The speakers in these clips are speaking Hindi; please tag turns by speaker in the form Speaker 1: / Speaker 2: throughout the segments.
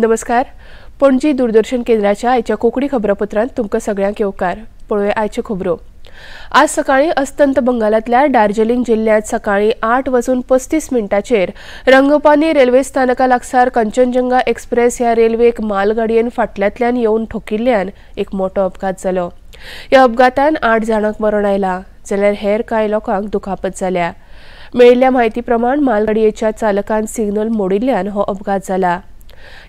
Speaker 1: नमस्कार. पणजी दूरदर्शन केंद्राच्या आयच्या कोंकणी खबरापत्रांत तुमकां सगळ्यांक येवकार. पळोवया आयच्यो खबरो. आज सकाळी अस्तंत बंगालांतल्या दार्जिलिंग जिल्ह्यात सकाळी 8:35 रंगपानी रेल्वे स्थानका लागसार कंचनजंगा एक्सप्रेस ह्या रेल्वेक मालगाडयेन फाटल्यांतल्यान येवन ठोकिल्ल्यान एक मोठो अपघात जालो. ह्या अपघातान 8 जाणांक मरण आयलां, जाल्यार हेर कांय लोकांक दुखापत जाल्या. मेळिल्ल्या म्हायती प्रमाण मालगाडयेच्या चालकान सिग्नल मोडिल्ल्यान हो अपघात जाला.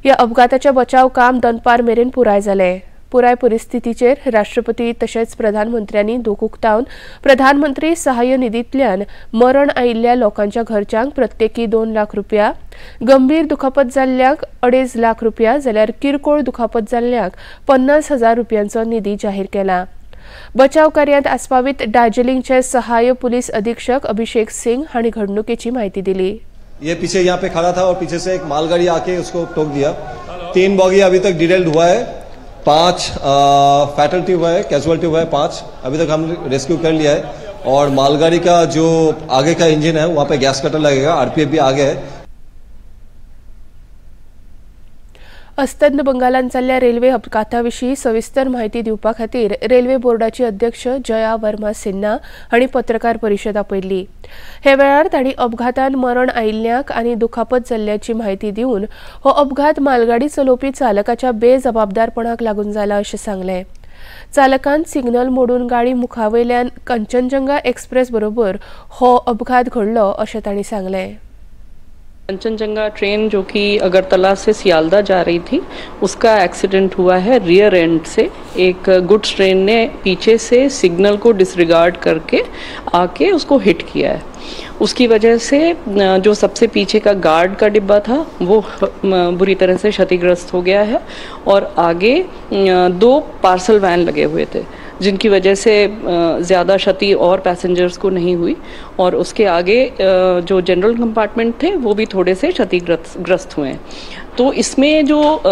Speaker 1: ह्या अपघाताचे बचाव काम दनपार मेरेन पुराय जालें. पुराय परिस्थितीचेर राष्ट्रपती तशेंच प्रधानमंत्र्यांनी दूख उक्तावन प्रधानमंत्री सहाय्य निधींतल्यान मरण आयिल्ल्या लोकांच्या घरच्यांक प्रत्येकी 2 लाख रुपया, गंभीर दुखापत जाल्ल्यांक 2.5 लाख रुपया जाल्यार किरकोळ दुखापत जाल्ल्यांक 50,000 रुपयांचो निधी जाहीर केला. बचाव कार्यांत आस्पावीत दार्जिलिंगचे सहाय्य पुलीस अधीक्षक अभिषेक सिंग हांणी घडणुकेची म्हायती दिली.
Speaker 2: ये पीछे यहाँ पे खड़ा था और पीछे से एक मालगाड़ी आके उसको ठोक दिया. 3 बॉगी अभी तक डिटेल्ड हुआ है, 5 फैटलिटी हुआ है, कैजुअलिटी हुआ है 5. अभी तक हम रेस्क्यू कर लिया है और मालगाड़ी का जो आगे का इंजन है वहाँ पे गैस कटर लगेगा. आरपीएफ भी आगे है.
Speaker 1: अस्तंत बंगालांत जाल्ल्या रेल्वे अपघाताविशीं सविस्तर म्हायती दिवपा खातीर रेल्वे बोर्डाची अध्यक्ष जया वर्मा सिन्हा हांणी पत्रकार परिशद आपयल्ली. हे वेळार तांणी अपघातान मरण आयिल्ल्यांक आनी दुखापत जाल्ल्याची म्हायती दिवन हो अपघात मालगाडी चलोवपी चालकाच्या बेजबाबदारपणाक लागून जाला अशें सांगलें. चालकान सिग्नल मोडून गाडी मुखावयल्यान कंचनजंगा एक्सप्रेस बरोबर हो अपघात घडलो अशें तांणी सांगलें.
Speaker 3: कंचनजंगा ट्रेन जो कि अगरतला से सियालदा जा रही थी, उसका एक्सीडेंट हुआ है रियर एंड से. एक गुड्स ट्रेन ने पीछे से सिग्नल को डिसरिगार्ड करके आके उसको हिट किया है. उसकी वजह से जो सबसे पीछे का गार्ड का डिब्बा था वो बुरी तरह से क्षतिग्रस्त हो गया है और आगे 2 पार्सल वैन लगे हुए थे जिनकी वजह से ज़्यादा क्षति और पैसेंजर्स को नहीं हुई और उसके आगे जो जनरल कंपार्टमेंट थे वो भी थोड़े से क्षतिग्रस्त हुए हैं. तो इसमें जो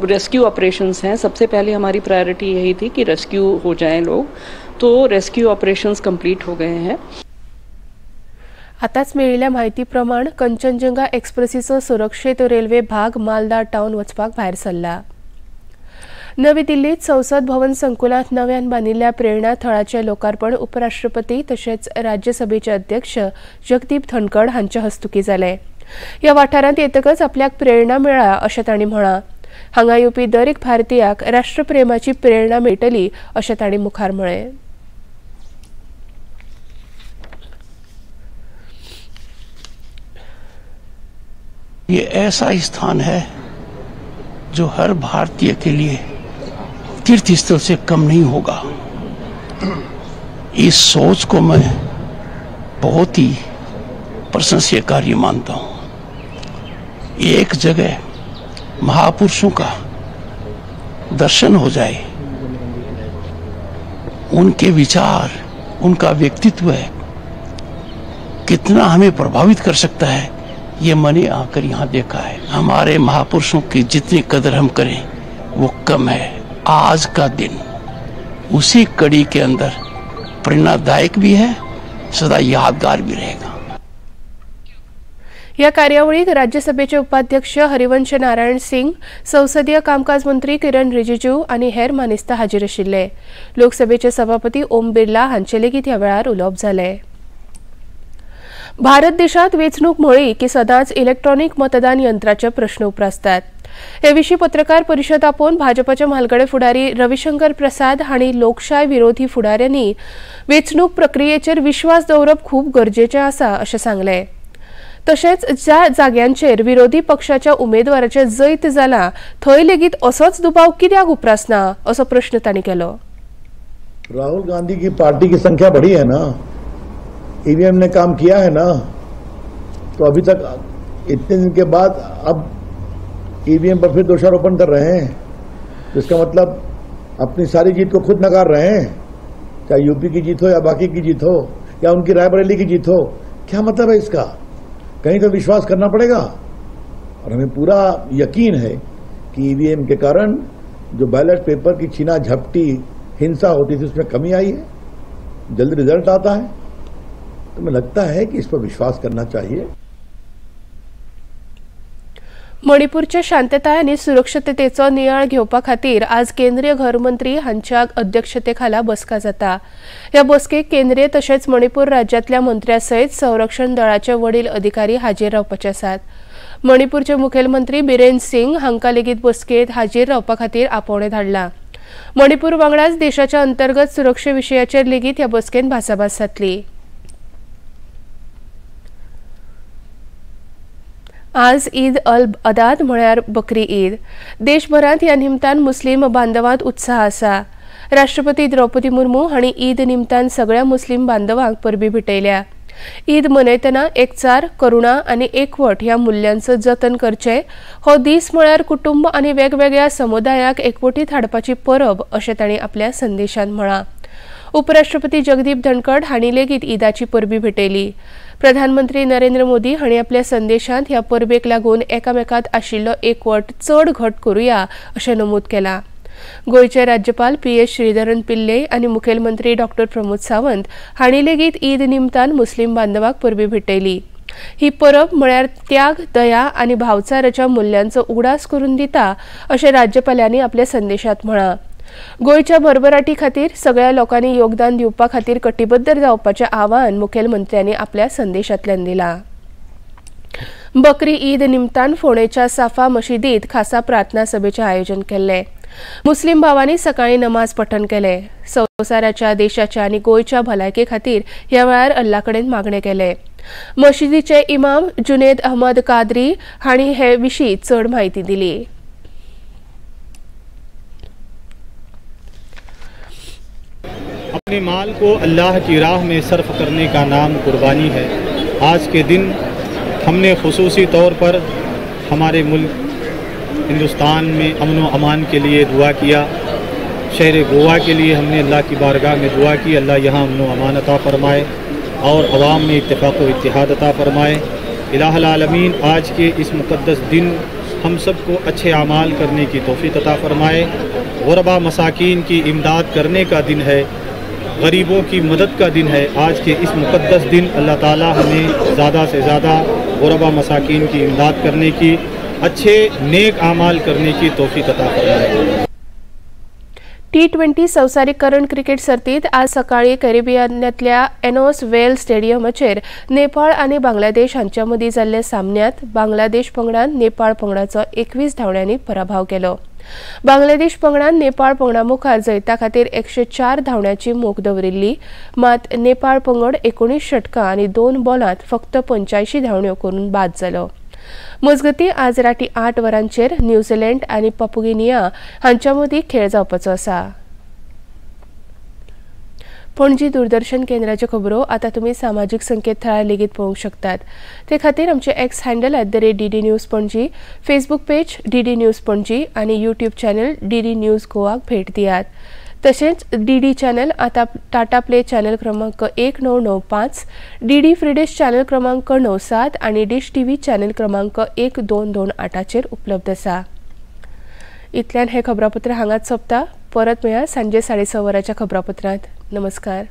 Speaker 3: रेस्क्यू ऑपरेशंस हैं, सबसे पहले हमारी प्रायोरिटी यही थी कि रेस्क्यू हो जाएं लोग. तो रेस्क्यू ऑपरेशंस कंप्लीट हो गए हैं.
Speaker 1: आताच मेळिल्ल्या म्हायती प्रमाण कंचनजंगा एक्सप्रेसीचो सुरक्षीत रेल्वे भाग मालदा टावन वचपाक भायर सरला. नवी दिल्लीत संसद भवन संकुलांत नव्यान बांदिल्ल्या प्रेरणा थळाचे लोकार्पण उपराष्ट्रपती तशेंच राज्यसभेचे अध्यक्ष जगदीप धनखड हांच्या हस्तुकीं जालें. ह्या वाठारांत येतकच आपल्याक प्रेरणा मेळ्ळा अशें तांणी म्हळां. हांगा येवपी दर एक भारतीयाक राष्ट्रप्रेमाची प्रेरणा मेळटली अशें तांणी मुखार म्हळें.
Speaker 4: ये ऐसा स्थान है जो हर भारतीय के लिए तीर्थ स्थल से कम नहीं होगा. इस सोच को मैं बहुत ही प्रशंसनीय कार्य मानता हूं. एक जगह महापुरुषों का दर्शन हो जाए, उनके विचार, उनका व्यक्तित्व कितना हमें प्रभावित कर सकता है, ये मैंने आकर यहाँ देखा है. हमारे महापुरुषों की जितनी कदर हम करें वो कम है. आज का दिन उसी कड़ी के अंदर प्रेरणादायक भी है, सदा यादगार भी रहेगा.
Speaker 1: या कार्यावळीक राज्यसभेचे उपाध्यक्ष हरिवंश नारायण सिंग, संसदीय कामकाज मंत्री किरण रिजिजू आनी हेर मानेस्तां हाजीर आशिल्ले. लोकसभेचे सभापती ओम बिर्ला हांचे लेगीत ह्या वेळार उलोवप जालें. भारत देशात वेंचणूक म्हळी की सदांच इलेक्ट्रॉनिक मतदान यंत्राचे प्रश्न उप्रासतात. हे विशीं पत्रकार परिशद आपोवन भाजपाचे म्हालगडे फुडारी रविशंकर प्रसाद हांणी लोकशाय विरोधी फुडाऱ्यांनी वेंचणूक प्रक्रियेचेर विश्वास दवरप खूब गरजेचें आसा अशें सांगलें. तशेंच ज्या जाग्यांचेर विरोधी पक्षाच्या उमेदवाराचें जैत जालां थंय लेगीत असोच दुबाव कित्याक उप्रासना असो प्रश्न तांणी केलो.
Speaker 5: राहुल गांधी की पार्टी की संख्या बढ़ी है ना, ईवीएम ने काम किया है ना, तो अभी तक इतने दिन के बाद अब ईवीएम पर फिर दोषारोपण कर रहे हैं. तो इसका मतलब अपनी सारी जीत को खुद नकार रहे हैं, चाहे यूपी की जीत हो या बाकी की जीत हो या उनकी रायबरेली की जीत हो. क्या मतलब है इसका? कहीं तो विश्वास करना पड़ेगा. और हमें पूरा यकीन है कि ईवीएम के कारण जो बैलेट पेपर की छीना झपटी हिंसा होती थी उसमें कमी आई है. जल्द रिजल्ट आता है, तो मुझे लगता है कि इस पर विश्वास करना चाहिए.
Speaker 1: मणिपूरच्या शांतता आनी सुरक्षिततेचो नियाळ घेवपा खातीर आज केंद्रीय गृहमंत्री हांच्या अध्यक्षतेखाला बसका जाता। ह्या बसकेक केंद्रीय तशेंच मणिपूर राज्यांतल्या मंत्र्यां सयत संरक्षण दळाचे वडील अधिकारी हाजीर रावपाचे आसात। मणिपूरचे मुखेलमंत्री बिरेन सिंग हांकां लेगीत बसकेत हाजीर रावपा खातीर आपोवणें धाडलां। मणिपूर वांगडाच देशाच्या अंतर्गत सुरक्षे विशयाचेर लेगीत ह्या बसकेन भासाभास जातली। आज ईद अल अदाद म्हळ्यार बकरी ईद। देशभरांत ह्या निमतान मुस्लीम बांधवांत उत्साह आसा। राष्ट्रपती द्रौपदी मुर्मू हांणी ईद निमतान सगळ्या मुस्लीम बांधवांक परबी भेटयल्या। ईद मनयतना एकचार, करुणा आनी एकवट ह्या मुल्यांचो जतन करचे। हो दीस म्हळ्यार कुटुंब आनी वेगवेगळ्या समुदायाक एकवटीत हाडपाची परब अशें तांणी आपल्या संदेशांत म्हळां। उपराष्ट्रपती जगदीप धनखड हांणी लेगीत ईदाची परबी भेटयली। प्रधानमंत्री नरेंद्र मोदी हांणी आपल्या संदेशांत ह्या परबेक लागून एकामेकांत आशिल्लो एकवट चड घट करूया अशें नमूद केलां। गोयचे राज्यपाल PS श्रीधरन पिल्ले आनी मुखेलमंत्री डॉ प्रमोद सावंत हांणी लेगीत ईद निमतान मुस्लीम बांधवांक परबी भेटयली। ही परब म्हळ्यार त्याग, दया आनी भावचाराच्या मुल्यांचो उगडास करून दिता अशें राज्यपालांनी आपल्या संदेशांत म्हळां। गोयच्या भरभराटी खातीर सगळ्या लोकांनी योगदान दिवपा खातीर कटिबद्ध जावपाचें आवाहन मुखेलमंत्र्यांनी आपल्या संदेशांतल्यान दिलां। बकरी ईद निमतान फोंडेच्या साफा मशिदीत खासा प्रार्थना सभेचें आयोजन केल्लें। मुस्लीम भावांनी सकाळीं नमाज पठण केलें। संवसाराच्या, देशाच्या आनी गोयच्या भलायके खातीर ह्या वेळार अल्ला कडेन मागणें केलें। मशिदीचे इमाम जुनेद अहमद कादरी हांणी हे विशीं चड म्हायती दिली।
Speaker 6: अपने माल को अल्लाह की राह में सर्फ करने का नाम कुर्बानी है। आज के दिन हमने खुसूसी तौर पर हमारे मुल्क हिंदुस्तान में अमन व अमान के लिए दुआ किया। शहर गोवा के लिए हमने अल्लाह की बारगाह में दुआ की, अल्लाह यहाँ अमन व अमान अता फरमाए और अवाम में इत्तेफाक व इत्तिहाद अता फरमाए। इलाहुल आलमीन आज के इस मुक़द्दस दिन हम सबको अच्छे अमाल करने की तौफीक अता फरमाए। गुरबा मसाकीन की इमदाद करने का दिन है, गरीबों की मदद का दिन है। आज के इस मुक़द्दस दिन अल्लाह ताला हमें ज़्यादा से ज़्यादा गुरबा मसाकीन की इमदाद करने की, अच्छे नेक आमाल करने की तौफीक अता फरमाए।
Speaker 1: T20 संवसारीकरण क्रिकेट सर्तीत आज सकाळी कॅरिबियनांतल्या एनोस वेल स्टेडियमाचेर नेपाळ आनी बांगलादेश हांच्या मदीं जाल्ल्या सामन्यांत बांगलादेश पंगडान नेपाळ पंगडाचो 21 धांवड्यांनी पराभव केलो। बांगलादेश पंगडान नेपाळ पंगडा मुखार जैता खातीर 104 धांवड्यांची मोख दवरिल्ली, मात नेपाळ पंगड 19 षटकां आनी 2 बॉलांत फक्त 85 धांवड्यो करून बाद जालो। मजगतीं आज रातीं 8 वरांचेर न्यूझीलंड आनी पापुगिनिया हांच्या मदीं खेळ जावपाचो आसा। पणजी दूरदर्शन केंद्राच्यो खबरो आतां तुमी सामाजीक संकेतथळार लेगीत पळोवंक शकतात। ते खातीर आमचे x handle @DD news Panaji, Facebook page DD news Panaji आनी यूट्यूब चॅनल DD न्यूज गोवाक भेट दियात। तशेंच DD चॅनल आतां टाटा प्ले चॅनल क्रमांक 1995, DD फ्री डिश चॅनल क्रमांक 97 आनी डिश TV चॅनल क्रमांक 1228 उपलब्ध आसा। इतल्यान हे खबरापत्र हांगाच सोंपता। परत मेळया सांजे 6:30 वरांच्या खबरापत्रांत। नमस्कार।